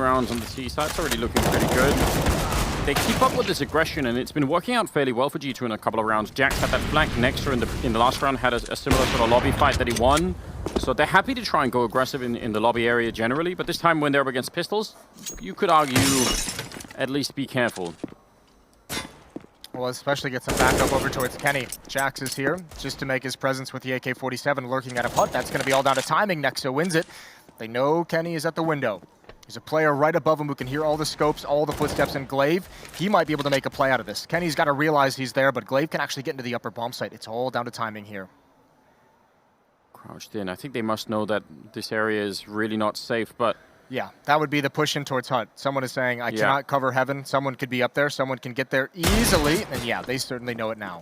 rounds on the C side. It's already looking pretty good. They keep up with this aggression, and it's been working out fairly well for G2 in a couple of rounds. Jax had that flank. Nexa in the last round had a similar sort of lobby fight that he won. So they're happy to try and go aggressive in the lobby area generally, but this time when they're up against pistols, you could argue at least be careful. Well, especially get some backup over towards Kenny. Jax is here just to make his presence with the AK-47 lurking at a putt. That's going to be all down to timing. Nexa wins it. They know Kenny is at the window. There's a player right above him who can hear all the scopes, all the footsteps, and Glaive, he might be able to make a play out of this. Kenny's got to realize he's there, but Glaive can actually get into the upper bomb site. It's all down to timing here. Crouched in. I think they must know that this area is really not safe, but... Yeah, that would be the push in towards Hut. Someone is saying, I cannot cover heaven. Someone could be up there. Someone can get there easily. And yeah, they certainly know it now.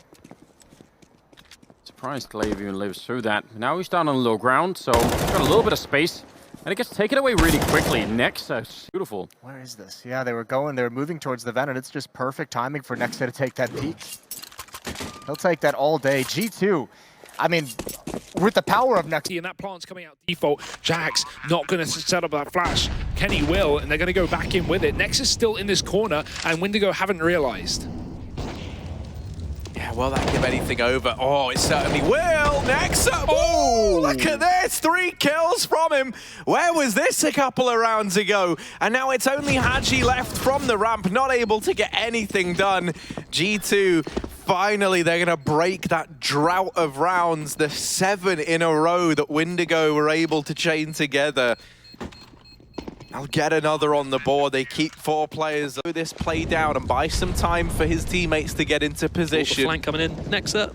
Surprised Glaive even lives through that. Now he's down on low ground, so he's got a little bit of space. And it gets taken away really quickly. Nexa, beautiful. Where is this? Yeah, they were moving towards the vent, and it's just perfect timing for Nexa to take that peek. He'll take that all day. G2, I mean, with the power of Nexa. And that plant's coming out default. Jax not going to set up that flash. Kenny will, and they're going to go back in with it. Nexa's still in this corner, and Wendigo haven't realized. Yeah, will that give anything over? Oh, it certainly will. Nexa, oh, look at this. 3 kills from him. Where was this a couple of rounds ago? And now it's only Haji left from the ramp, not able to get anything done. G2, finally, they're going to break that drought of rounds, the 7 in a row that Wendigo were able to chain together. I'll get another on the board. They keep 4 players through this play down and buy some time for his teammates to get into position. Flank coming in. Nexa.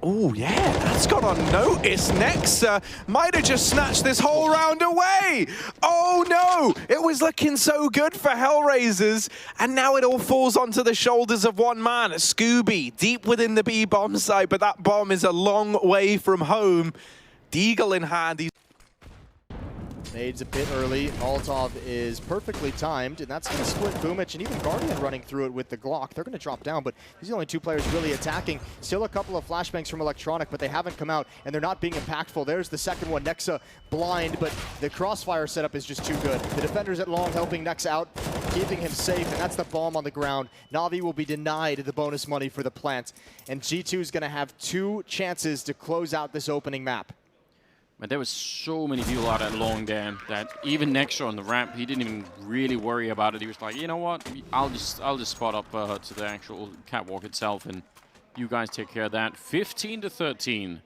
Oh, yeah, that's gone unnoticed. Nexa might have just snatched this whole round away. Oh, no. It was looking so good for Hellraisers, and now it all falls onto the shoulders of one man, Scooby, deep within the B bomb site, but that bomb is a long way from home. Deagle in hand. He's Nades a bit early. Molotov is perfectly timed, and that's going to split Boomich and even Guardian running through it with the Glock. They're going to drop down, but these are the only 2 players really attacking. Still a couple of flashbangs from Electronic, but they haven't come out, and they're not being impactful. There's the second one. Nexa blind, but the crossfire setup is just too good. The defenders at long helping Nexa out, keeping him safe, and that's the bomb on the ground. Na'Vi will be denied the bonus money for the plant, and G2 is going to have 2 chances to close out this opening map. But there was so many people out at long there that even Nexa on the ramp, he didn't even really worry about it. He was like, you know what, I'll just spot up to the actual catwalk itself, and you guys take care of that. 15-13,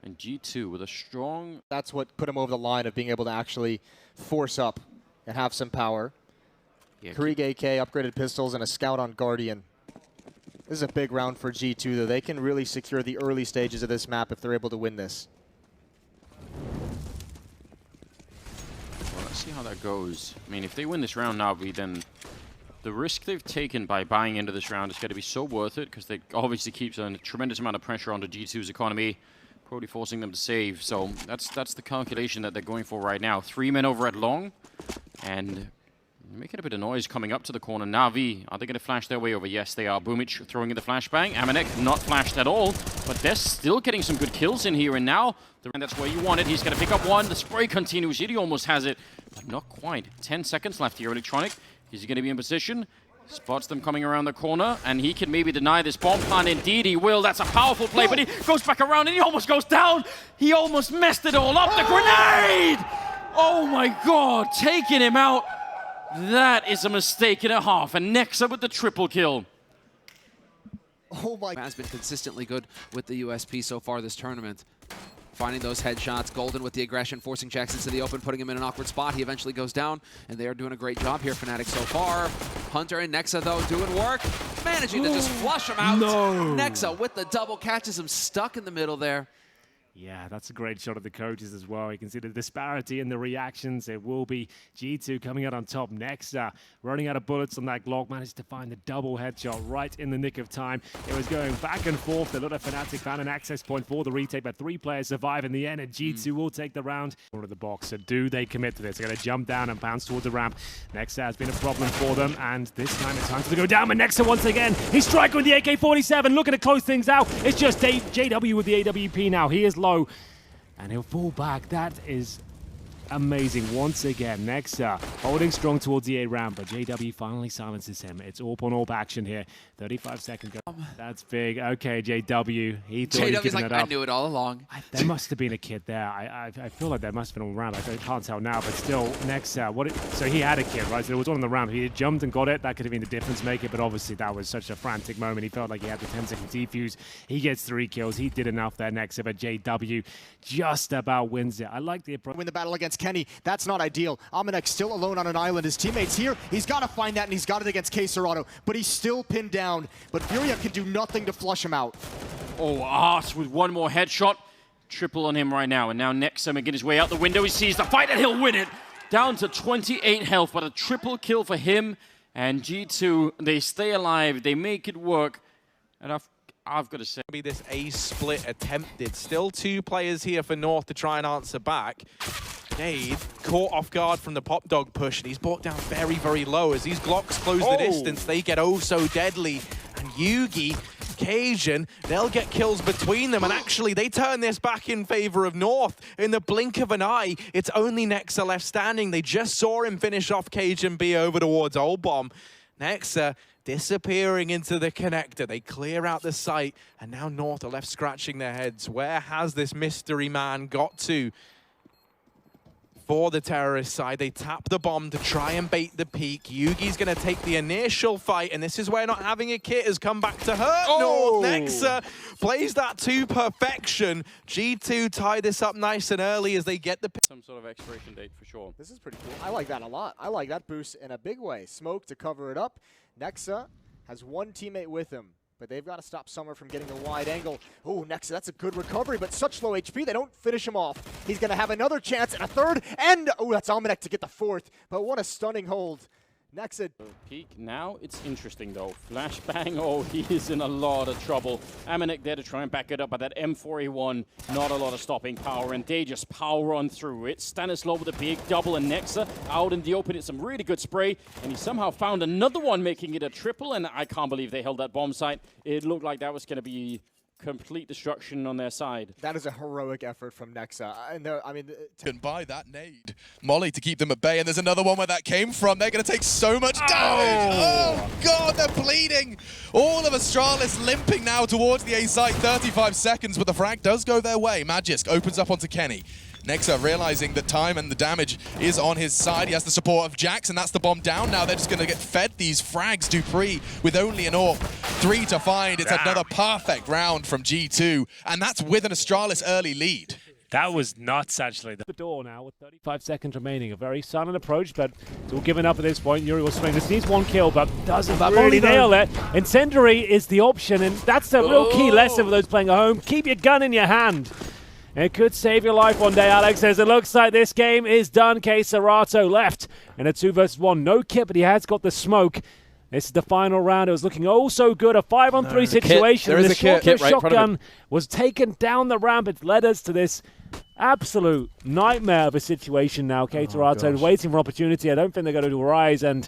and G2 with a strong. That's what put him over the line of being able to actually force up and have some power. Yeah, Krieg AK, upgraded pistols, and a scout on Guardian. This is a big round for G2, though. They can really secure the early stages of this map if they're able to win this. Well, let's see how that goes. I mean, if they win this round, Na'Vi, then the risk they've taken by buying into this round is going to be so worth it, because they obviously keeps a tremendous amount of pressure onto G2's economy, probably forcing them to save. So that's the calculation that they're going for right now. 3 men over at long, and making a bit of noise coming up to the corner. Na'Vi, are they going to flash their way over? Yes, they are. Boomich throwing in the flashbang. Amanek not flashed at all, but they're still getting some good kills in here. And now, that's where you want it. He's going to pick up one. The spray continues. He almost has it, but not quite. 10 seconds left here. Electronic, is he going to be in position? Spots them coming around the corner, and he can maybe deny this bomb plan. Indeed, he will. That's a powerful play, but he goes back around, and he almost goes down. He almost messed it all up. The grenade! Oh my God, taking him out. That is a mistake and a half, and Nexa with the triple kill. Oh my. Has been consistently good with the USP so far this tournament. Finding those headshots, Golden with the aggression, forcing Jax into the open, putting him in an awkward spot. He eventually goes down, and they are doing a great job here, Fnatic, so far. Hunter and Nexa, though, doing work, managing to just flush him out. No. Nexa with the double, catches him stuck in the middle there. Yeah, that's a great shot of the coaches as well. You can see the disparity in the reactions. It will be G2 coming out on top. Nexa running out of bullets on that Glock, managed to find the double headshot right in the nick of time. It was going back and forth. The little Fnatic found an access point for the retake, but 3 players survive in the end, and G2 will take the round. Corner of the box, so do they commit to this? They're going to jump down and bounce towards the ramp. Nexa has been a problem for them, and this time it's time to go down. But Nexa once again, he's striking with the AK-47, looking to close things out. It's just JW with the AWP now. He is low, and he'll fall back. That is amazing once again. Nexa holding strong towards the A ramp, but JW finally silences him. It's all-on-all action here. 35 seconds go. That's big. Okay, JW. He thought he'd JW's given like, it up. I knew it all along. There must have been a kid there. I feel like there must have been all around. I can't tell now, but still, Nexa. So he had a kid, right? So there was one on the ramp. He had jumped and got it. That could have been the difference maker, but obviously that was such a frantic moment. He felt like he had the 10-second defuse. He gets 3 kills. He did enough there, Nexa, but JW just about wins it. I like the approach. Win the battle against Kenny. That's not ideal. Amanek still alone on an island. His teammates here. He's got to find that, and he's got it against Csgo, but he's still pinned down. But Furia can do nothing to flush him out. Oh, Art with one more headshot. Triple on him right now. And now Nexa making his way out the window. He sees the fight and he'll win it. Down to 28 health, but a triple kill for him. And G2, they stay alive. They make it work. And I've got to say, Be this A split attempted. Still 2 players here for North to try and answer back. Nade caught off guard from the pop dog push, and he's brought down very, very low. As these Glocks close the distance, they get oh so deadly. And Yugi, Cajun, they'll get kills between them, and actually they turn this back in favor of North. In the blink of an eye, it's only Nexa left standing. They just saw him finish off Cajun B over towards Old Bomb. Nexa disappearing into the connector. They clear out the site, and now North are left scratching their heads. Where has this mystery man got to? For the terrorist side, they tap the bomb to try and bait the peak. Yugi's going to take the initial fight, and this is where not having a kit has come back to hurt North. Nexa plays that to perfection. G2 tie this up nice and early as they get the some sort of expiration date for sure. This is pretty cool. I like that a lot. I like that boost in a big way. Smoke to cover it up. Nexa has 1 teammate with him, but they've got to stop Summer from getting the wide angle. Oh, Nexa, that's a good recovery, but such low HP, they don't finish him off. He's going to have another chance and a third, and oh, that's Amanek to get the 4th, but what a stunning hold. Nexa. Peak. Now it's interesting though. Flashbang, oh, he is in a lot of trouble. Amanek there to try and back it up, but that M4A1, not a lot of stopping power, and they just power on through it. Stanislav with a big double, and Nexa out in the open. It's some really good spray, and he somehow found another one, making it a triple, and I can't believe they held that bomb site. It looked like that was going to be complete destruction on their side. That is a heroic effort from Nexa. I mean, can buy that nade. Molly to keep them at bay, and there's another one where that came from. They're going to take so much damage. Oh, God, they're bleeding. All of Astralis limping now towards the A site. 35 seconds, but the frag does go their way. Magisk opens up onto Kenny. Nexa realizing that time and the damage is on his side. He has the support of Jax, and that's the bomb down. Now they're just going to get fed these frags. Dupree with only an AWP. 3 to find. It's another perfect round from G2, and that's with an Astralis early lead. That was nuts, actually. The door now with 35 seconds remaining. A very silent approach, but it's all given up at this point. Yuri will swing. This needs 1 kill, but doesn't really nail it. Incendiary is the option, and that's the real key lesson for those playing at home. Keep your gun in your hand. It could save your life one day, Alex, as it looks like this game is done. Csgo left in a 2 versus 1. No kit, but he has got the smoke. This is the final round. It was looking oh so good. A 5-on-3 situation. There is a kit right shotgun was taken down the ramp. It led us to this absolute nightmare of a situation now. Csgo waiting for opportunity. I don't think they're going to rise, and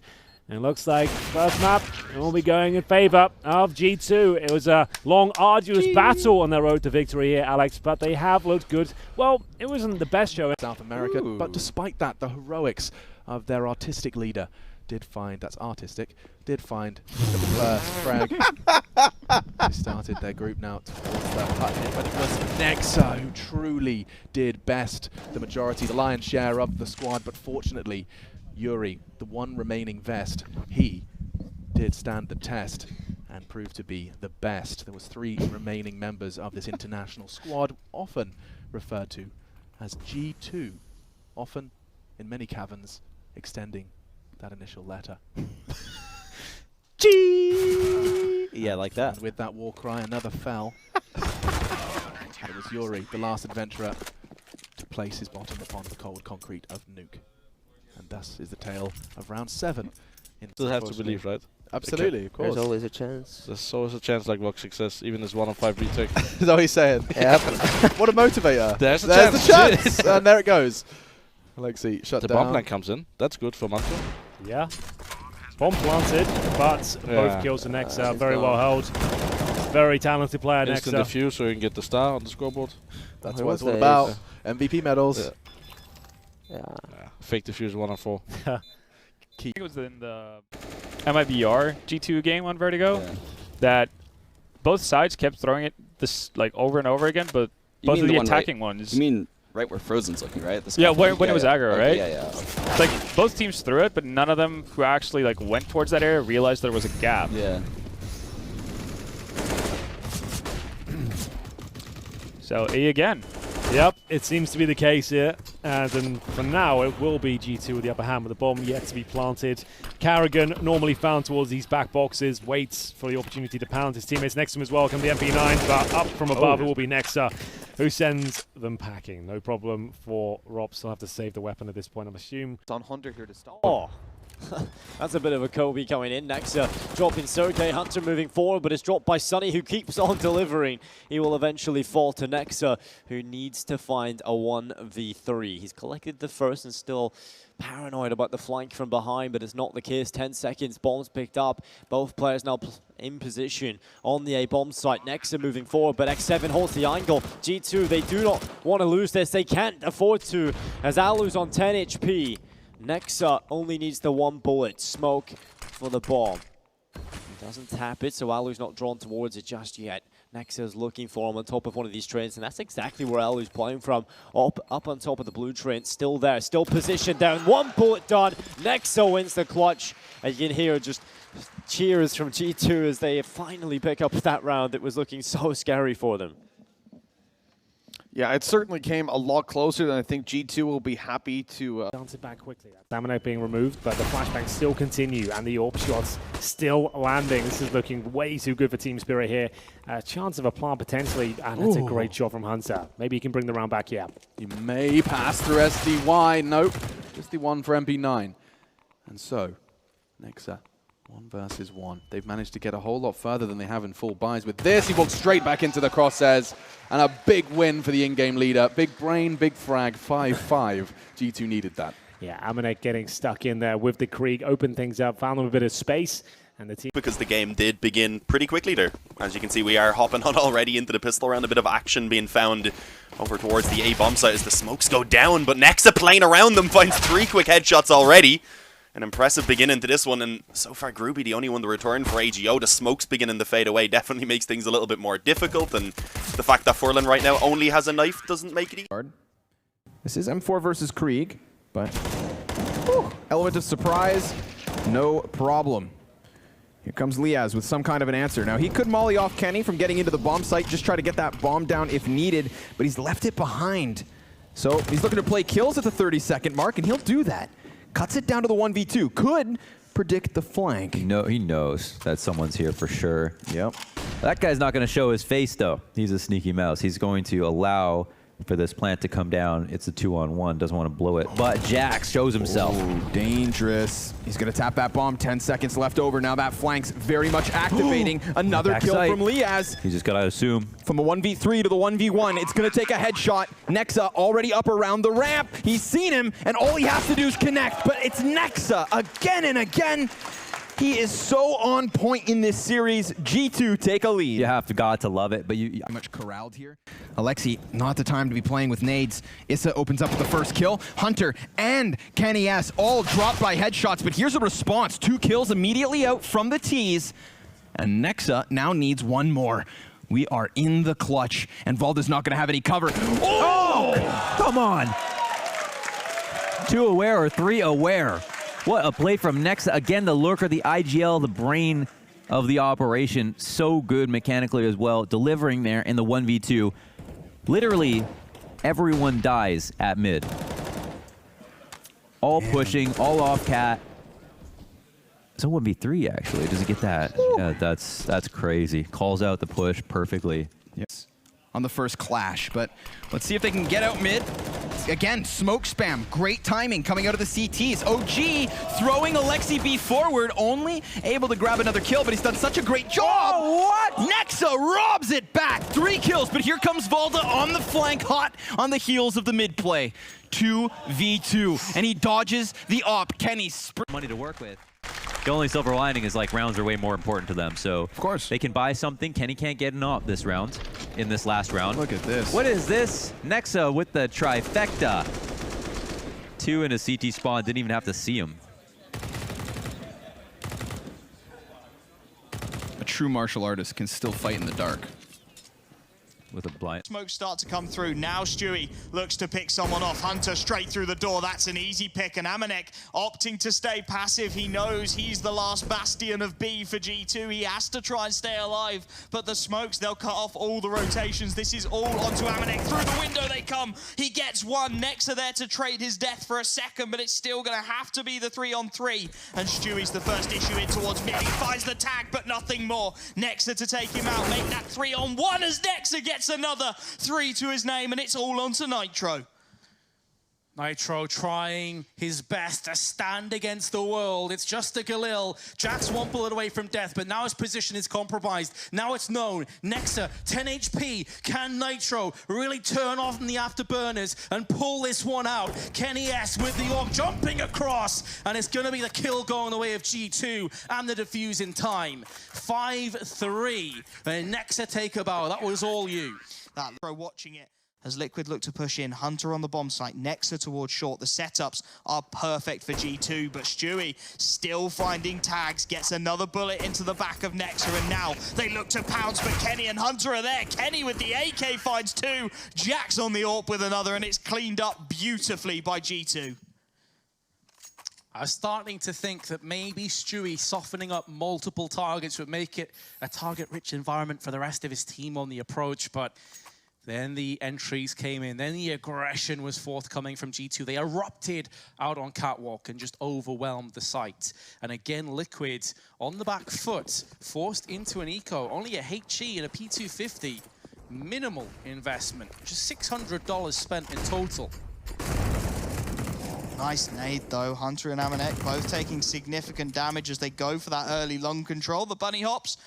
it looks like first map will be going in favor of G2. It was a long, arduous battle on their road to victory here, Alex, but they have looked good. Well, it wasn't the best show. South America, but despite that, the heroics of their artistic leader did find the first frag. They started their group now towards that hut, but it was Nexa who truly did best, the majority, the lion's share of the squad, but fortunately, Yuri, the one remaining vest, he did stand the test and proved to be the best. There was 3 remaining members of this international squad, often referred to as G2, often in many caverns extending that initial letter. G. Yeah, like that. And with that war cry, another fell. It was Yuri, the last adventurer, to place his bottom upon the cold concrete of Nuke. And thus is the tale of round 7. Still have to believe, right? Absolutely, of course. There's always a chance. There's always a chance, like Voxic says, even this 1 on 5 retake. Is that what he's saying? Yeah. What a motivator. There's the chance. chance. And there it goes. Alexi shut the down. bomb plan comes in. That's good for Manto. Yeah. Bomb planted, but both kills the Nexa very well held. Very talented player, Instant Nexa. defuse so you can get the star on the scoreboard. That's what it's all about. MVP medals. Yeah. Fake defuse 1 on 4. I think it was in the MIBR G2 game on Vertigo that both sides kept throwing it this like over and over again, but both of the attacking ones. You mean right where Frozen's looking, right? Yeah, when it was aggro, right? Yeah. It's like both teams threw it, but none of them who actually like went towards that area realized there was a gap. Yeah. So E again. Yep, it seems to be the case here. And for now, it will be G2 with the upper hand with the bomb yet to be planted. Carrigan, normally found towards these back boxes, waits for the opportunity to pound his teammates next to him as well. Come the MP9, but up from above it will be Nexa, who sends them packing. No problem for Rob. Still have to save the weapon at this point, I'm assuming. It's on Hunter here to stop. Oh. That's a bit of a Kobe coming in. Nexa dropping Sergey. Hunter moving forward, but it's dropped by Sunny, who keeps on delivering. He will eventually fall to Nexa, who needs to find a 1v3. He's collected the first and still paranoid about the flank from behind, but it's not the case. 10 seconds, bombs picked up. Both players now in position on the A bomb site. Nexa moving forward, but X7 holds the angle. G2, they do not want to lose this. They can't afford to, as Alu's on 10 HP. Nexa only needs the 1 bullet. Smoke for the bomb. He doesn't tap it, so Alu's not drawn towards it just yet. Nexa's looking for him on top of one of these trains, and that's exactly where Alu's playing from. Up on top of the blue train, still there, still positioned down. 1 bullet done. Nexa wins the clutch. And you can hear just cheers from G2 as they finally pick up that round. It was looking so scary for them. Yeah, it certainly came a lot closer than I think G2 will be happy to... Bounce it back quickly. Stamina being removed, but the flashbangs still continue, and the AWP shots still landing. This is looking way too good for Team Spirit here. Chance of a plant potentially, and that's a great shot from Hunter. Maybe he can bring the round back, yeah. He may pass through SDY. Nope, just the 1 for MP9. And so, Nexa, 1 versus 1. They've managed to get a whole lot further than they have in full buys. With this, he walks straight back into the crosshairs. And a big win for the in-game leader. Big brain, big frag, 5-5. G2 needed that. Yeah, Amanek getting stuck in there with the Krieg, opened things up, found them a bit of space. And the team... Because the game did begin pretty quickly there. As you can see, we are hopping on already into the pistol round. A bit of action being found over towards the A bomb site as the smokes go down. But Nexa playing around them finds 3 quick headshots already. An impressive beginning to this one, and so far Groovy the only one to return for AGO. The smokes beginning to fade away definitely makes things a little bit more difficult, and the fact that Furlan right now only has a knife doesn't make it easy. This is M4 versus Krieg, but element of surprise, no problem. Here comes Liaz with some kind of an answer. Now, he could molly off Kenny from getting into the bomb site, just try to get that bomb down if needed, but he's left it behind. So he's looking to play kills at the 30-second mark, and he'll do that. Cuts it down to the 1v2. Could predict the flank. He knows that someone's here for sure. Yep. That guy's not going to show his face, though. He's a sneaky mouse. He's going to allow for this plant to come down. It's a 2-on-1. Doesn't want to blow it. But Jax shows himself. Ooh, dangerous. He's going to tap that bomb. 10 seconds left over. Now that flank's very much activating. Another kill from Liaz. He's just got to assume. From the 1v3 to the 1v1, it's going to take a headshot. Nexa already up around the ramp. He's seen him, and all he has to do is connect. But it's Nexa again and again. He is so on point in this series. G2 take a lead. You have to love it, but you much corralled here. Alexi, not the time to be playing with nades. Issa opens up with the first kill. Hunter and Kenny S all dropped by headshots, but here's a response. 2 kills immediately out from the tees. And Nexa now needs 1 more. We are in the clutch, and Valda's not going to have any cover. Oh, come on. 2 aware or 3 aware. What a play from Nexa. Again, the lurker, the IGL, the brain of the operation. So good mechanically as well, delivering there in the 1v2. Literally, everyone dies at mid. All pushing, all off cat. It's a 1v3, actually. Does he get that? Yeah, that's crazy. Calls out the push perfectly. Yes. On the first clash, but let's see if they can get out mid. Again, smoke spam, great timing coming out of the CTs. OG throwing Alexi B forward, only able to grab another kill, but he's done such a great job. Oh, what? Nexa robs it back, 3 kills, but here comes Valda on the flank, hot on the heels of the mid play. 2v2, and he dodges the op. Kenny money to work with. The only silver lining is like rounds are way more important to them, so of course they can buy something. Kenny can't get an op this round, in this last round. Look at this. What is this? Nexa with the trifecta. 2 in a CT spawn, didn't even have to see him. A true martial artist can still fight in the dark. With a blind. Smoke start to come through. Now Stewie looks to pick someone off. Hunter straight through the door. That's an easy pick. And Amanek opting to stay passive. He knows he's the last bastion of B for G2. He has to try and stay alive. But the smokes, they'll cut off all the rotations. This is all onto Amanek. Through the window they come. He gets one. Nexa there to trade his death for a second, but it's still going to have to be the 3-on-3. And Stewie's the first issue in towards mid. He finds the tag, but nothing more. Nexa to take him out. Make that 3-on-1 as Nexa gets another 3 to his name, and it's all onto Nitro. Nitro trying his best to stand against the world. It's just a Galil. Jax 1 bullet away from death, but now his position is compromised. Now it's known. Nexa, 10 HP. Can Nitro really turn off the afterburners and pull this one out? Kenny S with the orb jumping across, and it's going to be the kill going the way of G2 and the defuse in time. 5-3, and Nexa take a bow. That was all you. That watching it. As Liquid look to push in, Hunter on the bomb site, Nexa towards short. The setups are perfect for G2, but Stewie still finding tags, gets another bullet into the back of Nexa, and now they look to pounce, but Kenny and Hunter are there. Kenny with the AK finds 2, Jax on the AWP with another, and it's cleaned up beautifully by G2. I was starting to think that maybe Stewie softening up multiple targets would make it a target-rich environment for the rest of his team on the approach, but then the entries came in. Then the aggression was forthcoming from G2. They erupted out on Catwalk and just overwhelmed the site. And again, Liquid on the back foot, forced into an eco. Only a HE and a P250. Minimal investment. Just $600 spent in total. Nice nade though. Hunter and Amanek both taking significant damage as they go for that early lung control. The bunny hops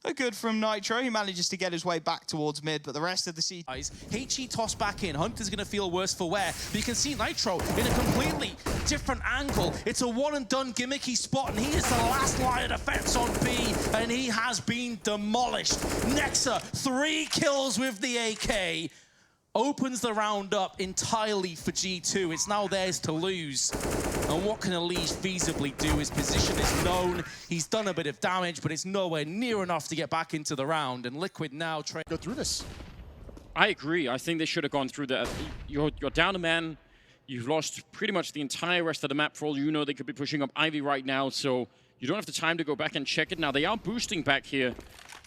are good from Nitro. He manages to get his way back towards mid, but the rest of the C... HE tossed back in. Hunter's going to feel worse for wear. But you can see Nitro in a completely different angle. It's a one-and-done gimmicky spot, and he is the last line of defense on B, and he has been demolished. Nexa, 3 kills with the AK. Opens the round up entirely for G2. It's now theirs to lose. And what can Elise feasibly do? His position is known. He's done a bit of damage, but it's nowhere near enough to get back into the round. And Liquid now trying to go through this. I agree. I think they should have gone through that. You're down a man. You've lost pretty much the entire rest of the map. For all you know, they could be pushing up Ivy right now, so you don't have the time to go back and check it. Now, they are boosting back here.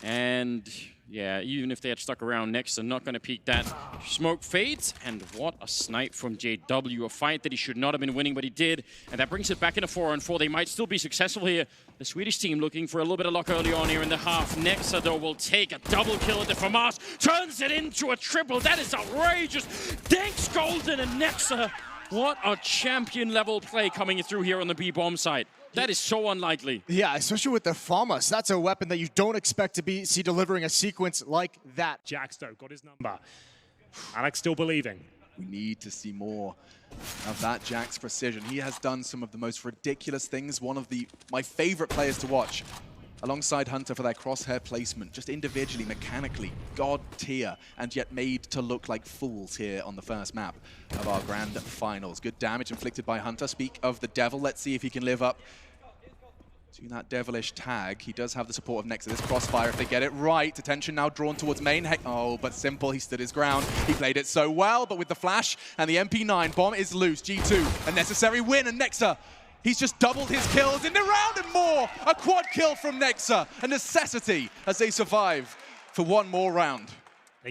And yeah, even if they had stuck around next, they're not going to peek that. Smoke fades, and what a snipe from JW. A fight that he should not have been winning, but he did. And that brings it back in a 4-on-4. They might still be successful here. The Swedish team looking for a little bit of luck early on here in the half. Nexa, though, will take a double kill at the FAMAS. Turns it into a triple. That is outrageous. Thanks, Golden and Nexa. What a champion-level play coming through here on the B-bomb side. That is so unlikely. Yeah, especially with the FAMAS. That's a weapon that you don't expect to see delivering a sequence like that. Jaxdo got his number. Alex still believing. We need to see more of that Jax precision. He has done some of the most ridiculous things. One of my favorite players to watch, alongside Hunter for their crosshair placement, just individually, mechanically, god tier, and yet made to look like fools here on the first map of our grand finals. Good damage inflicted by Hunter. Speak of the devil, let's see if he can live up to that devilish tag. He does have the support of Nexa. This crossfire, if they get it right. Attention now drawn towards main. Oh, but Simple, he stood his ground. He played it so well, but with the flash and the MP9 bomb is loose. G2, a necessary win, and Nexa, he's just doubled his kills in the round and more. A quad kill from Nexa, a necessity as they survive for one more round.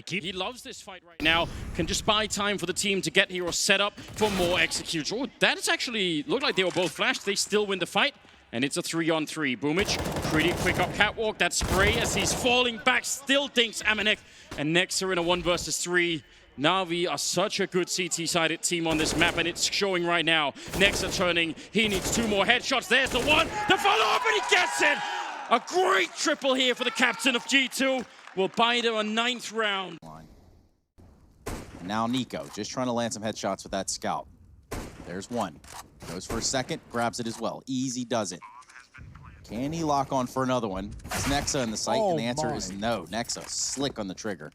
He loves this fight right now. Can just buy time for the team to get here or set up for more executes. Oh, that is actually looked like they were both flashed. They still win the fight. And it's a 3-on-3. Boomich, pretty quick up Catwalk. That spray as he's falling back still thinks Amanek. And Nexa in a 1 versus 3. Na'Vi are such a good CT-sided team on this map, and it's showing right now. Nexa turning. He needs 2 more headshots. There's the one. The follow-up, and he gets it! A great triple here for the captain of G2. Will buy them a 9th round. Now Nico, just trying to land some headshots with that scout. There's one. Goes for a second, grabs it as well. Easy does it. Can he lock on for another one? It's Nexa in the sight, and the answer is no. Nexa, slick on the trigger.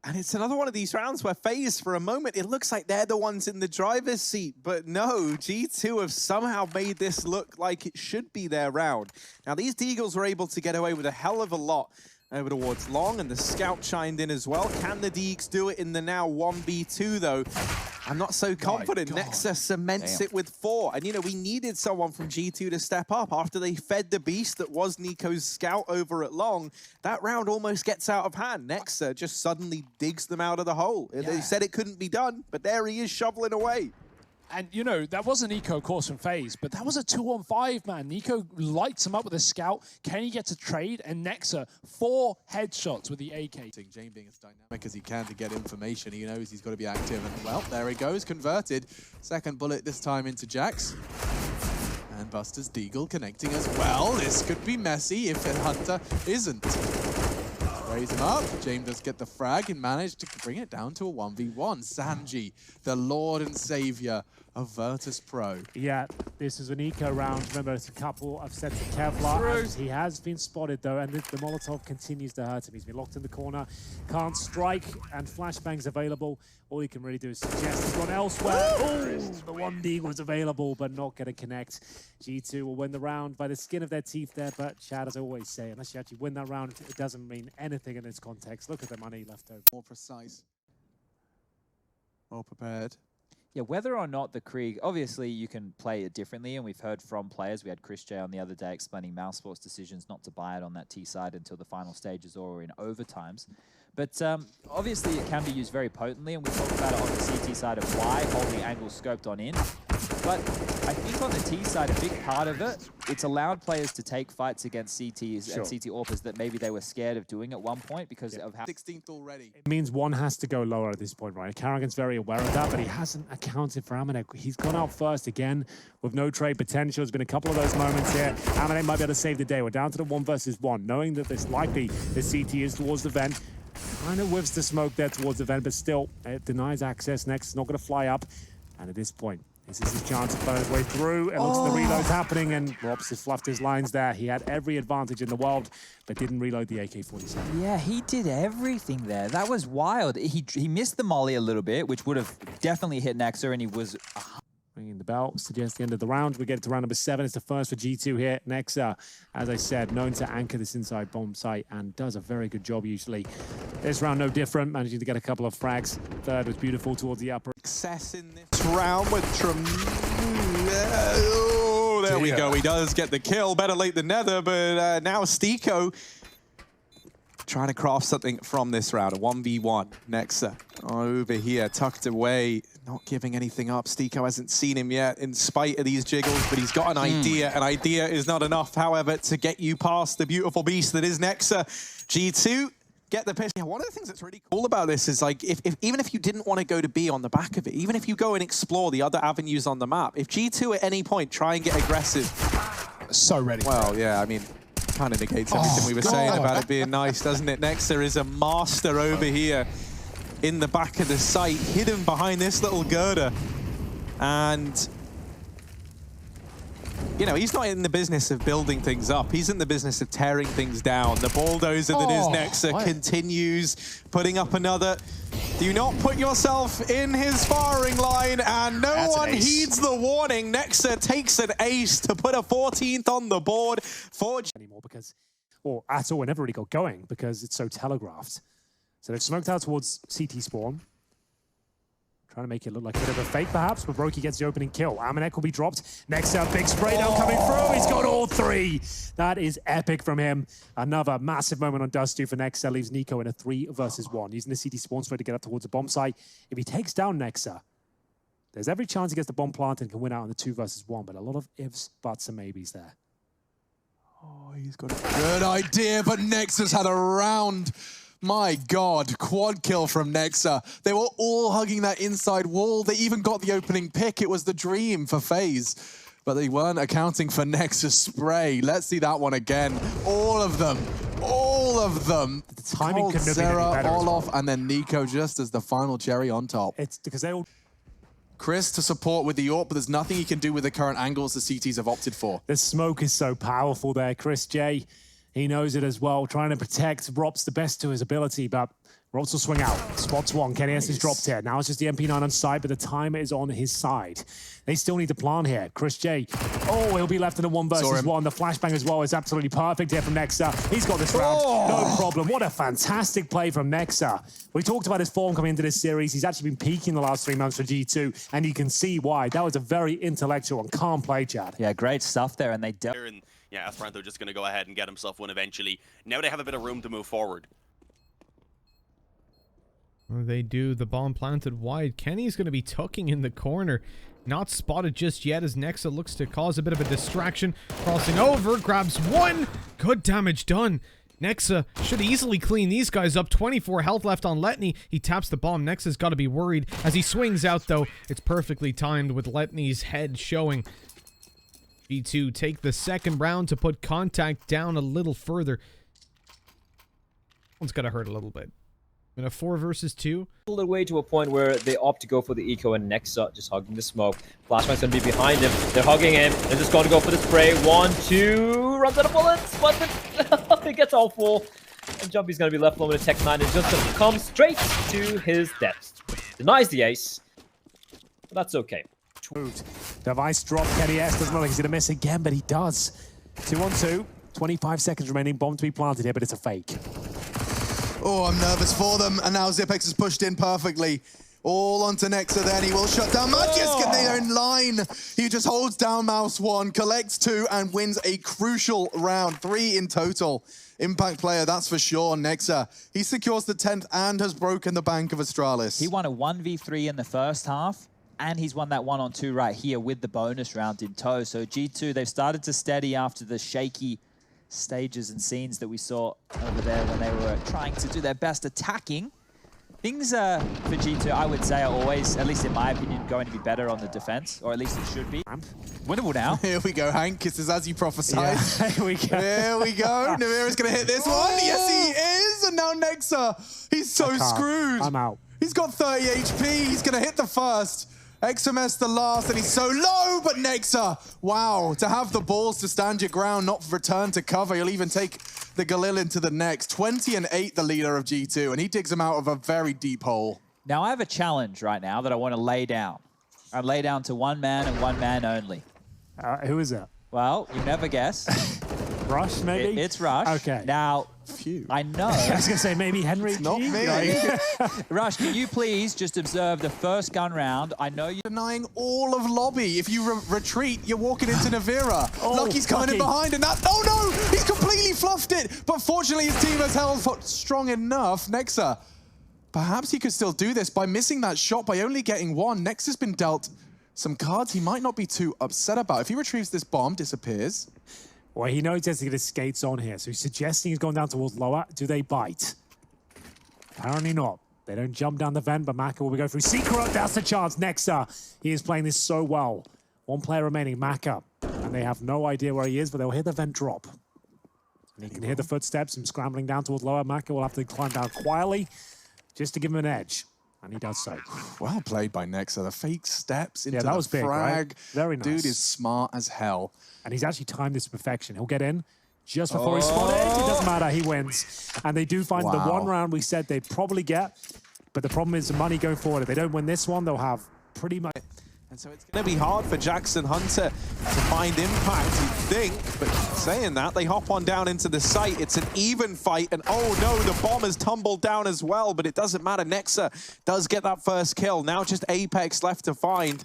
And it's another one of these rounds where FaZe, for a moment, it looks like they're the ones in the driver's seat. But no, G2 have somehow made this look like it should be their round. Now, these Deagles were able to get away with a hell of a lot over towards Long, and the Scout chimed in as well. Can the Deags do it in the now 1v2, though? I'm not so confident. Nexa cements it with 4. And, you know, we needed someone from G2 to step up after they fed the beast that was Nico's Scout over at Long. That round almost gets out of hand. Nexa just suddenly digs them out of the hole. They said it couldn't be done, but there he is shoveling away. And, you know, that wasn't Nico, of course, from FaZe, but that was a 2-on-5, man. Nico lights him up with a scout. Kenny gets a trade, and Nexa, 4 headshots with the AK. Jane being as dynamic as he can to get information. He knows he's got to be active. And, well, there he goes, converted. Second bullet this time into Jax. And Buster's Deagle connecting as well. This could be messy if Hunter isn't. Raise him up. James does get the frag and managed to bring it down to a 1v1. Sanji, the lord and savior of Virtus Pro. Yeah, this is an eco round. Remember, it's a couple of sets of Kevlar. And he has been spotted, though, and the Molotov continues to hurt him. He's been locked in the corner, can't strike, and flashbangs available. All he can really do is suggest he's gone elsewhere. Oh, the 1D was available, but not going to connect. G2 will win the round by the skin of their teeth there, but Chad, as I always say, unless you actually win that round, it doesn't mean anything in this context. Look at the money left over. More precise. More prepared. Yeah, whether or not the Krieg, obviously you can play it differently, and we've heard from players. We had Chris J on the other day explaining Mouse Sports' decisions not to buy it on that T side until the final stages or in overtimes. But obviously it can be used very potently, and we talked about it on the CT side of why holding angle scoped on in. But I think on the T side, a big part of it, it's allowed players to take fights against CTs and CT AWPers that maybe they were scared of doing at one point because of how... 16th already. It means one has to go lower at this point, right? Carrigan's very aware of that, but he hasn't accounted for Amanek. He's gone out first again with no trade potential. There's been a couple of those moments here. Amanek might be able to save the day. We're down to the 1 versus 1, knowing that this likely the CT is towards the vent. Kind of whiffs the smoke there towards the vent, but still, it denies access. Next, it's not going to fly up. And at this point, this is his chance to find his way through. It looks like the reload's happening, and Robs has fluffed his lines there. He had every advantage in the world, but didn't reload the AK-47. Yeah, he did everything there. That was wild. He missed the molly a little bit, which would have definitely hit Nexa, and he was... Ringing the bell suggests the end of the round. We get to round number 7. It's the first for G2 here. Nexa, as I said, known to anchor this inside bomb site and does a very good job usually. This round no different, managing to get a couple of frags. Third was beautiful towards the upper. Success in this round with oh, there we go. He does get the kill. Better late than never, but now Stiko trying to craft something from this round. A 1v1. Nexa over here, tucked away. Not giving anything up. Stiko hasn't seen him yet in spite of these jiggles, but he's got an idea. An idea is not enough, however, to get you past the beautiful beast that is Nexa. G2, get the piss. Yeah, one of the things that's really cool about this is, like, even if you didn't want to go to B on the back of it, even if you go and explore the other avenues on the map, if G2 at any point try and get aggressive... So ready. Well, yeah, I mean, kind of negates everything we were saying about it being nice, doesn't it? Nexa is a master over here in the back of the site, hidden behind this little girder. And, you know, he's not in the business of building things up. He's in the business of tearing things down. The bulldozer that is Nexa continues, putting up another. Do not put yourself in his firing line, and no one heeds the warning. Nexa takes an ace to put a 14th on the board for... Anymore because, or at all, it never really got going because it's so telegraphed. So they've smoked out towards CT spawn. Trying to make it look like a bit of a fake, perhaps, but Brokey gets the opening kill. Amanek will be dropped. Next up, big spray down coming through. He's got all 3. That is epic from him. Another massive moment on Dusty for Nexa. Leaves Nico in a 3 versus 1. Using the CT spawn spray to get up towards the bomb site. If he takes down Nexa, there's every chance he gets the bomb plant and can win out on the 2 versus 1, but a lot of ifs, buts, and maybes there. Oh, he's got a good idea, but Nexa's had a round. My God, quad kill from Nexa. They were all hugging that inside wall. They even got the opening pick. It was the dream for FaZe, but they weren't accounting for Nexa's spray. Let's see that one again. All of them. All of them. The timing couldn't have been any better. Olof, and then Nico just as the final cherry on top. It's because they all... Chris to support with the AWP, but there's nothing he can do with the current angles the CTs have opted for. The smoke is so powerful there. Chris J, he knows it as well, trying to protect Rops the best to his ability, but Rolls will swing out. Spots one. Kenny S is dropped here. Now it's just the MP9 on side, but the timer is on his side. They still need to plan here. Chris J. Oh, he'll be left in a 1 versus 1. The flashbang as well is absolutely perfect here from Nexa. He's got this round. No problem. What a fantastic play from Nexa. We talked about his form coming into this series. He's actually been peaking the last 3 months for G2, and you can see why. That was a very intellectual and calm play, Chad. Yeah, great stuff there, and they Yeah, Esperanto just going to go ahead and get himself one eventually. Now they have a bit of room to move forward. They do. The bomb planted wide. Kenny's going to be tucking in the corner. Not spotted just yet as Nexa looks to cause a bit of a distraction. Crossing over, grabs one. Good damage done. Nexa should easily clean these guys up. 24 health left on Letney. He taps the bomb. Nexa's got to be worried as he swings out, though. It's perfectly timed with Letney's head showing. G2 take the second round to put contact down a little further. One's got to hurt a little bit. In a 4 versus 2. All the way to a point where they opt to go for the eco, and Nexa just hugging the smoke. Flashbang's going to be behind him. They're hugging him. They're just going to go for the spray. 1, 2, runs out of bullets, but he gets all 4. And Jumpy's going to be left alone with a Tech 9 and just going to come straight to his death. Denies the ace, but that's okay. Device drop. Kenny S doesn't look like he's going to miss again, but he does. 2-on-2. 25 seconds remaining. Bomb to be planted here, but it's a fake. Oh, I'm nervous for them. And now Zipex is pushed in perfectly. All onto Nexa then. He will shut down Magisk and they're in line. He just holds down Mouse 1, collects 2, and wins a crucial round. 3 in total. Impact player, that's for sure. Nexa. He secures the 10th and has broken the bank of Astralis. He won a 1v3 in the first half, and he's won that 1-on-2 right here with the bonus round in tow. So G2, they've started to steady after the shaky stages and scenes that we saw over there when they were trying to do their best attacking. Things for G2, I would say, are always, at least in my opinion, going to be better on the defense, or at least it should be. Winnable now. Here we go, Hank. This is as you prophesied. Yeah, here we go. Here we go. Navira's going to hit this one. Yes, he is. And now Nexa. He's so screwed. I'm out. He's got 30 HP. He's going to hit the first. XMS the last, and he's so low, but Nexa, wow, to have the balls to stand your ground, not return to cover. He'll even take the Galil into the next. 20-8, the leader of G2, and he digs him out of a very deep hole. Now I have a challenge right now that I want to lay down. I lay down to one man and one man only. Who is that? Well, you never guess. Rush, maybe? It's Rush. Okay. Now, I know. I was going to say maybe Henry. Not me. Rush, can you please just observe the first gun round? I know you're denying all of lobby. If you retreat, you're walking into Navira. Lucky's coming in behind, and that. Oh no! He's completely fluffed it. But fortunately, his team has held strong enough. Nexa, perhaps he could still do this by missing that shot by only getting 1. Nexa's been dealt some cards he might not be too upset about. If he retrieves this bomb, disappears. Well, he knows he has to get his skates on here, so he's suggesting he's going down towards lower. Do they bite? Apparently not. They don't jump down the vent, but Maka will go through Secret. That's the chance. Nexa, he is playing this so well. 1 player remaining, Maka. And they have no idea where he is, but they'll hear the vent drop. And he can hear the footsteps, him scrambling down towards lower. Maka will have to climb down quietly just to give him an edge. And he does so. Well played by Nexa. The fake steps into that was the big, frag. right? Very nice. Dude is smart as hell. And he's actually timed this to perfection. He'll get in just before he's spotted. It doesn't matter. He wins. And they do find the 1 round we said they'd probably get. But the problem is the money going forward. If they don't win this one, they'll have pretty much... And so it's going to be hard for Jackson Hunter to find impact, you'd think. But saying that, they hop on down into the site. It's an even fight. And oh no, the bomb has tumbled down as well. But it doesn't matter. Nexa does get that first kill. Now just Apex left to find.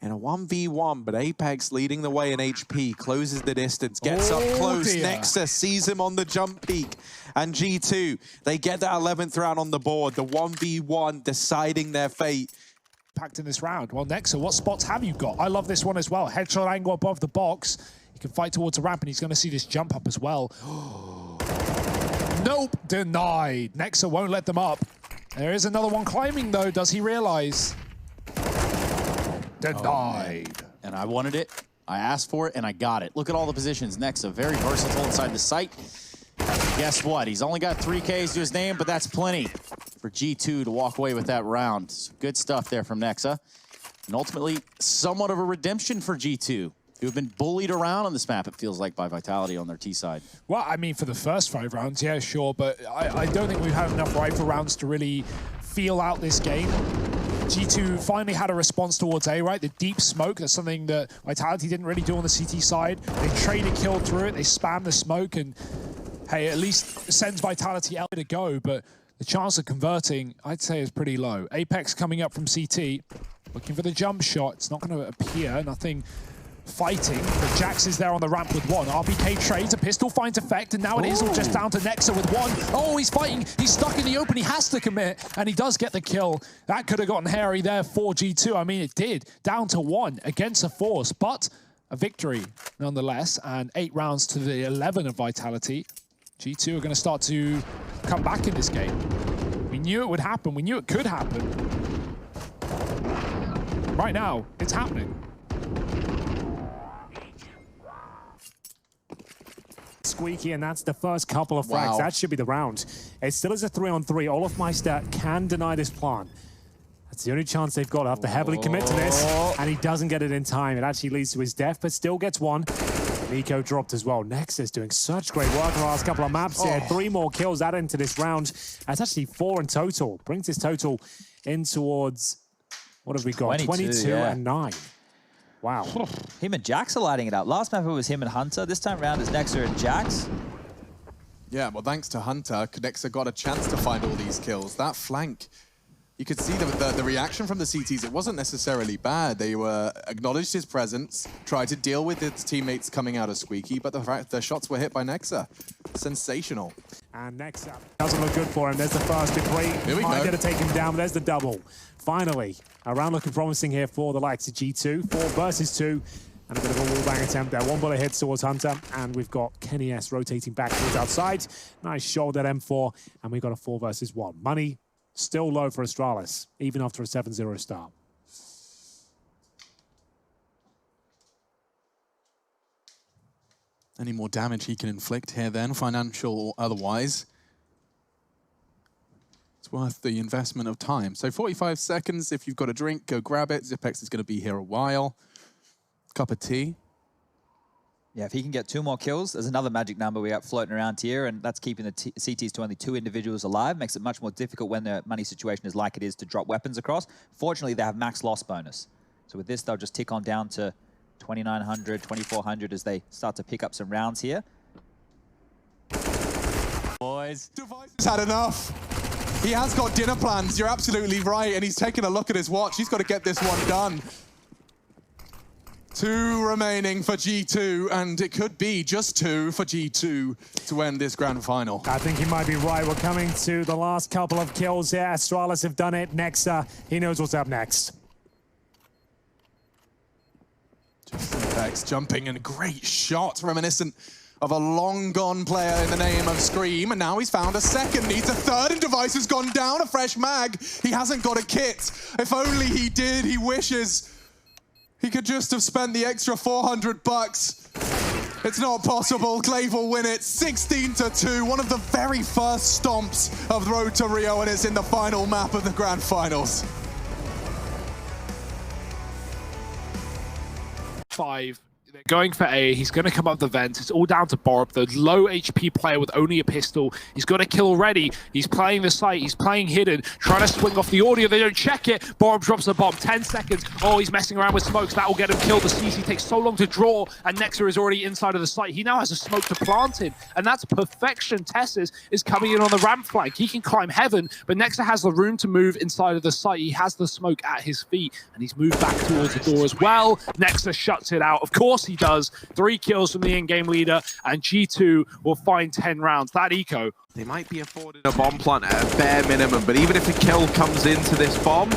In a 1v1, but Apex leading the way in HP, closes the distance, gets up close. Dear. Nexa sees him on the jump peak. And G2, they get that 11th round on the board. The 1v1 deciding their fate. Packed in this round. Well, Nexa, what spots have you got? I love this one as well. Headshot angle above the box. He can fight towards a ramp, and he's going to see this jump up as well. Nope, denied. Nexa won't let them up. There is another one climbing, though. Does he realize? Denied. And I wanted it. I asked for it, and I got it. Look at all the positions. Nexa, very versatile inside the site. Guess what? He's only got 3 Ks to his name, but that's plenty for G2 to walk away with that round. Good stuff there from Nexa. And ultimately, somewhat of a redemption for G2. who've been bullied around on this map, it feels like, by Vitality on their T side. Well, I mean, for the first 5 rounds, yeah, sure, but I don't think we've had enough rifle rounds to really feel out this game. G2 finally had a response towards A, right? The deep smoke, that's something that Vitality didn't really do on the CT side. They traded kill through it, they spammed the smoke, and hey, at least sends Vitality out to go, but the chance of converting, I'd say, is pretty low. Apex coming up from CT, looking for the jump shot. It's not going to appear, nothing fighting, but Jax is there on the ramp with one. RPK trades, a pistol finds effect, and now it is all just down to Nexa with one. Oh, he's fighting, he's stuck in the open, he has to commit, and he does get the kill. That could have gotten hairy there for G2. I mean, it did, down to 1 against a force, but a victory nonetheless, and 8 rounds to the 11 of Vitality. G2 are going to start to come back in this game. We knew it would happen, we knew it could happen. Right now, it's happening. Squeaky, and that's the first couple of frags. Wow. That should be the round. It still is a 3-on-3. Olofmeister can deny this plant. That's the only chance they've got. Have to heavily commit to this, and he doesn't get it in time. It actually leads to his death, but still gets one. Nico dropped as well. Nexa is doing such great work the last couple of maps here. 3 more kills added into this round. That's actually 4 in total. Brings his total in towards, what have we got? 22 and 9. Wow. Him and Jax are lighting it up. Last map it was him and Hunter. This time around it's Nexa and Jax. Yeah, well, thanks to Hunter, Nexa got a chance to find all these kills. That flank, you could see the reaction from the CTs. It wasn't necessarily bad. They were acknowledged his presence, tried to deal with his teammates coming out of Squeaky, but the shots were hit by Nexa. Sensational. And Nexa doesn't look good for him. There's the first debris. Here we Might go. get to take him down, but there's the double. Finally, a round looking promising here for the likes of G2. 4 versus 2. And a bit of a wallbang attempt there. 1 bullet hits towards Hunter. And we've got Kenny S rotating back towards outside. Nice shoulder at M4. And we've got a 4 versus 1. Money still low for Astralis, even after a 7-0 start. Any more damage he can inflict here then, financial or otherwise, it's worth the investment of time. So 45 seconds, if you've got a drink, go grab it. Zipex is going to be here a while. Cup of tea. Yeah, if he can get 2 more kills, there's another magic number we got floating around here, and that's keeping the CTs to only 2 individuals alive. Makes it much more difficult when the money situation is like it is to drop weapons across. Fortunately, they have max loss bonus. So with this, they'll just tick on down to 2,900, 2,400 as they start to pick up some rounds here. Boys. He's had enough. He has got dinner plans, you're absolutely right, and he's taking a look at his watch. He's got to get this one done. 2 remaining for G2, and it could be just 2 for G2 to end this grand final. I think he might be right. We're coming to the last couple of kills here. Astralis have done it. Nexa, he knows what's up next. Zipex jumping, and great shot, reminiscent of a long-gone player in the name of Scream, and now he's found a second, needs a third, and Device has gone down, a fresh mag. He hasn't got a kit. If only he did, he wishes he could just have spent the extra 400 bucks. It's not possible. Clave will win it 16-2, one of the very first stomps of the Road to Rio, and it's in the final map of the Grand Finals. 5. They're going for A. He's going to come up the vent. It's all down to Borb, the low HP player with only a pistol. He's got a kill already. He's playing the site. He's playing hidden, trying to swing off the audio. They don't check it. Borb drops the bomb. 10 seconds. Oh, he's messing around with smokes. That will get him killed. The CC takes so long to draw, and Nexa is already inside of the site. He now has a smoke to plant in, and that's perfection. Tessus is coming in on the ramp flank. He can climb heaven, but Nexa has the room to move inside of the site. He has the smoke at his feet, and he's moved back towards the door as well. Nexa shuts it out. Of course he does. 3 kills from the in-game leader, and G2 will find 10 rounds. That eco. They might be afforded a bomb plant at a bare minimum, but even if a kill comes into this bomb,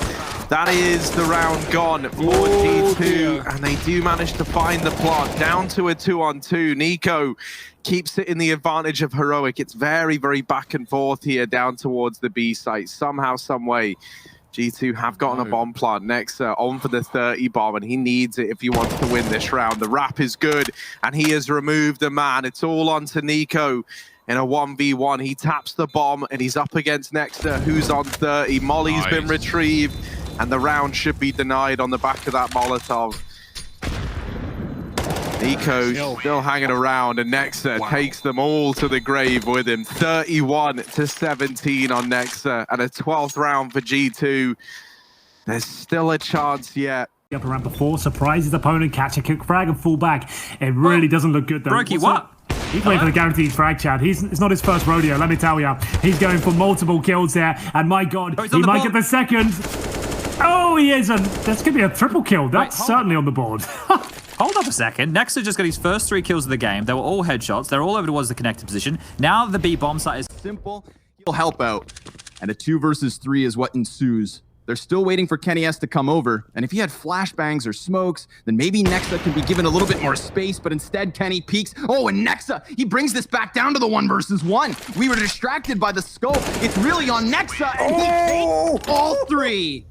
that is the round gone for G2, and they do manage to find the plant down to a 2-on-2. Nico keeps it in the advantage of Heroic. It's very, very back and forth here down towards the B site. Somehow, some way, G2 have gotten a bomb plant. Nexa on for the 30 bomb, and he needs it if he wants to win this round. The wrap is good, and he has removed the man. It's all on to Nico in a 1v1. He taps the bomb, and he's up against Nexa, who's on 30. Molly's been retrieved, and the round should be denied on the back of that Molotov. Eco still hanging around, and Nexa takes them all to the grave with him. 31-17 on Nexa, and a 12th round for G2. There's still a chance yet. Up around before, surprise his opponent, catch a quick frag and fall back. It really doesn't look good though. Brokey, what? He's waiting for the guaranteed frag, Chad. It's not his first rodeo, let me tell you. He's going for multiple kills there, and my God, he might get the second. Oh, he isn't. That's going to be a triple kill. That's certainly on the board. Hold up a second. Nexa just got his first 3 kills of the game. They were all headshots. They're all over towards the connected position. Now the B bomb site is simple. He'll help out. And a 2 versus 3 is what ensues. They're still waiting for Kenny S to come over. And if he had flashbangs or smokes, then maybe Nexa can be given a little bit more space, but instead Kenny peeks. Oh, and Nexa, he brings this back down to the 1 versus 1. We were distracted by the scope. It's really on Nexa, and he takes all 3.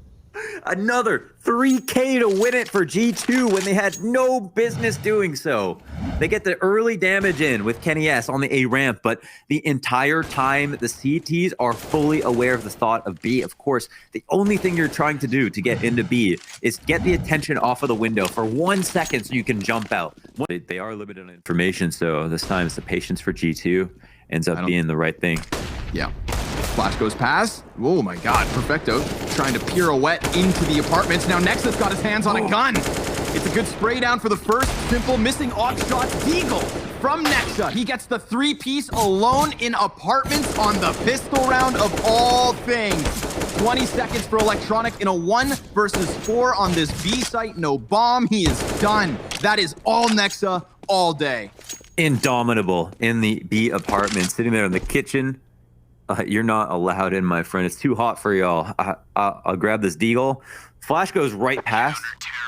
Another 3K to win it for G2 when they had no business doing so. They get the early damage in with Kenny S on the A ramp, but the entire time the CTs are fully aware of the thought of B. Of course, the only thing you're trying to do to get into B is get the attention off of the window for 1 second so you can jump out. They are limited on information, so this time it's the patience for G2 ends up being the right thing. Yeah. Flash goes past. Oh my God, Perfecto trying to pirouette into the apartments. Now Nexa's got his hands on a gun. It's a good spray down for the first. Simple missing off shot. Deagle from Nexa. He gets the 3-piece alone in apartments on the pistol round of all things. 20 seconds for Electronic in a 1 versus 4 on this B site. No bomb. He is done. That is all Nexa all day. Indomitable in the B apartment, sitting there in the kitchen. You're not allowed in, my friend. It's too hot for y'all. I'll grab this deagle. Flash goes right past.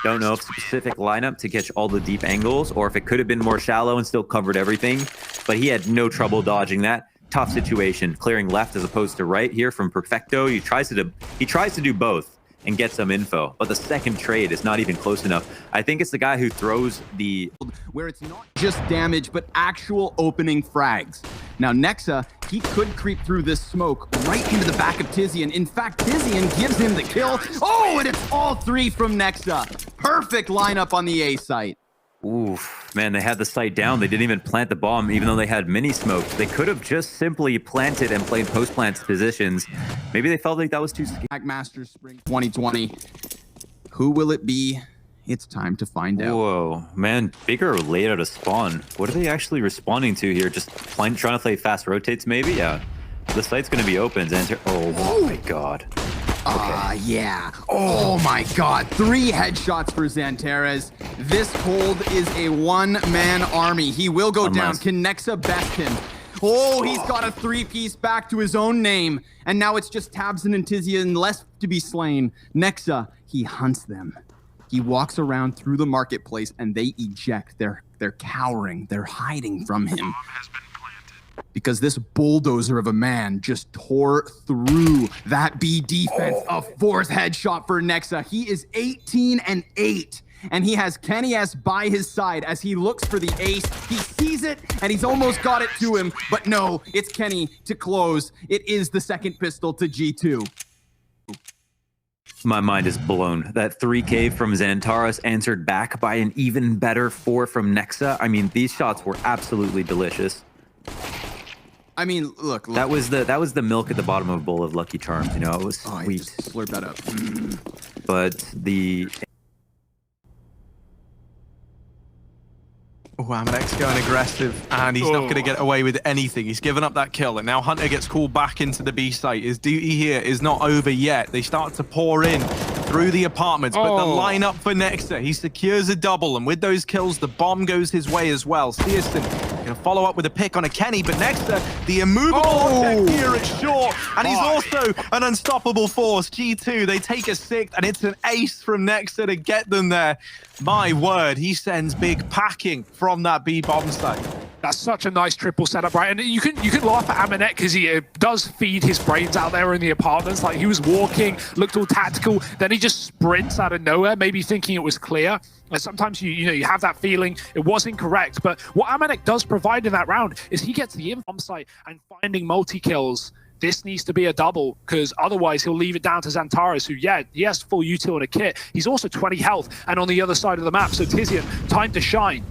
Don't know if it's a specific lineup to catch all the deep angles or if it could have been more shallow and still covered everything. But he had no trouble dodging that. Tough situation. Clearing left as opposed to right here from Perfecto. He tries to do both and get some info, but the second trade is not even close enough. I think it's the guy who throws the... Where it's not just damage, but actual opening frags. Now Nexa, he could creep through this smoke right into the back of Tizian. In fact, Tizian gives him the kill. Oh, and it's all 3 from Nexa. Perfect lineup on the A site. Oof, man, they had the site down. They didn't even plant the bomb, even though they had mini smokes. They could have just simply planted and played post-plant positions. Maybe they felt like that was too scary. Masters Spring 2020. Who will it be? It's time to find out. Whoa, man, Bigger laid out a spawn. What are they actually responding to here? Just trying to play fast rotates, maybe? Yeah. The site's going to be open. Oh my God. Yeah. Oh my God. 3 headshots for Xantares. This hold is a 1-man army. He will go down. Can Nexa best him? Oh, he's got a 3-piece back to his own name. And now it's just Tabson and Tizian left to be slain. Nexa, he hunts them. He walks around through the marketplace and they eject. They're cowering. They're hiding from him. Because this bulldozer of a man just tore through that B defense. A 4th headshot for Nexa. He is 18-8, and he has Kenny S by his side as he looks for the ace. He sees it, and he's almost got it to him, but no, it's Kenny to close. It is the second pistol to G2. My mind is blown. That 3K from Xantares answered back by an even better 4 from Nexa. I mean, these shots were absolutely delicious. I mean, look. That was the milk at the bottom of a bowl of Lucky Charms. You know, it was sweet. Just slurp that up. But the... Oh, Amanek's going aggressive, and he's not going to get away with anything. He's given up that kill, and now Hunter gets called back into the B site. His duty here is not over yet. They start to pour in through the apartments, but the lineup for Nexa, he secures a double, and with those kills, the bomb goes his way as well. Searson going to follow up with a pick on a Kenny, but Nexa, the immovable object here is short, and he's also an unstoppable force. G2, they take a 6th, and it's an ace from Nexa to get them there. My word, he sends big packing from that B bomb site. That's such a nice triple setup, right? And you can laugh at Amanek because he does feed his brains out there in the apartments. Like, he was walking, looked all tactical, then he just sprints out of nowhere, maybe thinking it was clear. And sometimes you have that feeling it was incorrect. But what Amanek does provide in that round is he gets the bomb site and finding multi-kills. This needs to be a double, because otherwise he'll leave it down to Xantares, who, yeah, he has full util and a kit. He's also 20 health and on the other side of the map. So Tizian, time to shine.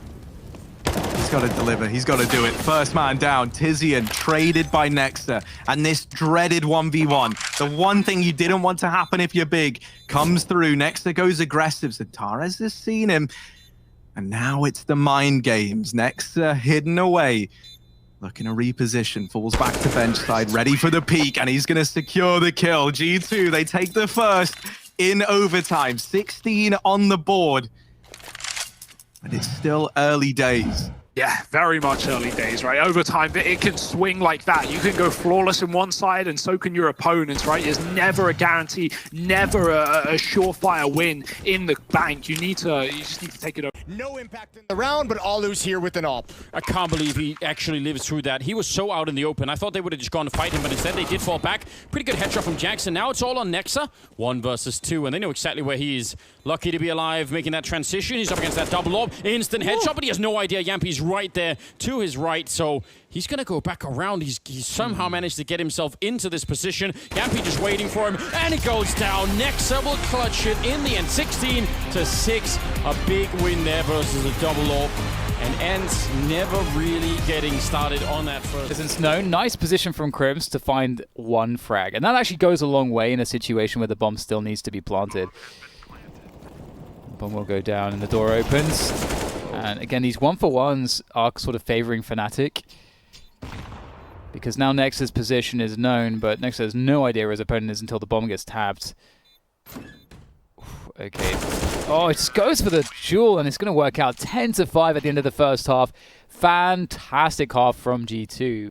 got to deliver. He's got to do it. First man down. Tizian traded by Nexa. And this dreaded 1v1. The one thing you didn't want to happen if you're big comes through. Nexa goes aggressive. Zatares has seen him. And now it's the mind games. Nexa hidden away. Looking to reposition. Falls back to bench side. Ready for the peak. And he's going to secure the kill. G2, they take the first in overtime. 16 on the board. But it's still early days. Yeah, very much early days, right? Over time, it can swing like that. You can go flawless in one side, and so can your opponents, right? There's never a guarantee, never a surefire win in the bank. You just need to take it over. No impact in the round, but Alu's here with an op. I can't believe he actually lived through that. He was so out in the open. I thought they would have just gone to fight him, but instead they did fall back. Pretty good headshot from Jackson. Now it's all on Nexa. 1 versus 2, and they know exactly where he is. Lucky to be alive, making that transition. He's up against that double orb. Instant headshot, but he has no idea Yampi's right there to his right, so he's going to go back around. He's somehow managed to get himself into this position. Yampi just waiting for him, and it goes down. Nexa will clutch it in the end, 16-6. A big win there versus a double orb. And Ents never really getting started on that first. Isn't known. Nice position from Crims to find one frag. And that actually goes a long way in a situation where the bomb still needs to be planted. Bomb will go down and the door opens. And again, these 1-for-1s are sort of favoring Fnatic. Because now Nexa's position is known, but Nexa has no idea where his opponent is until the bomb gets tapped. Okay. Oh, it just goes for the duel, and it's going to work out 10-5 at the end of the first half. Fantastic half from G2.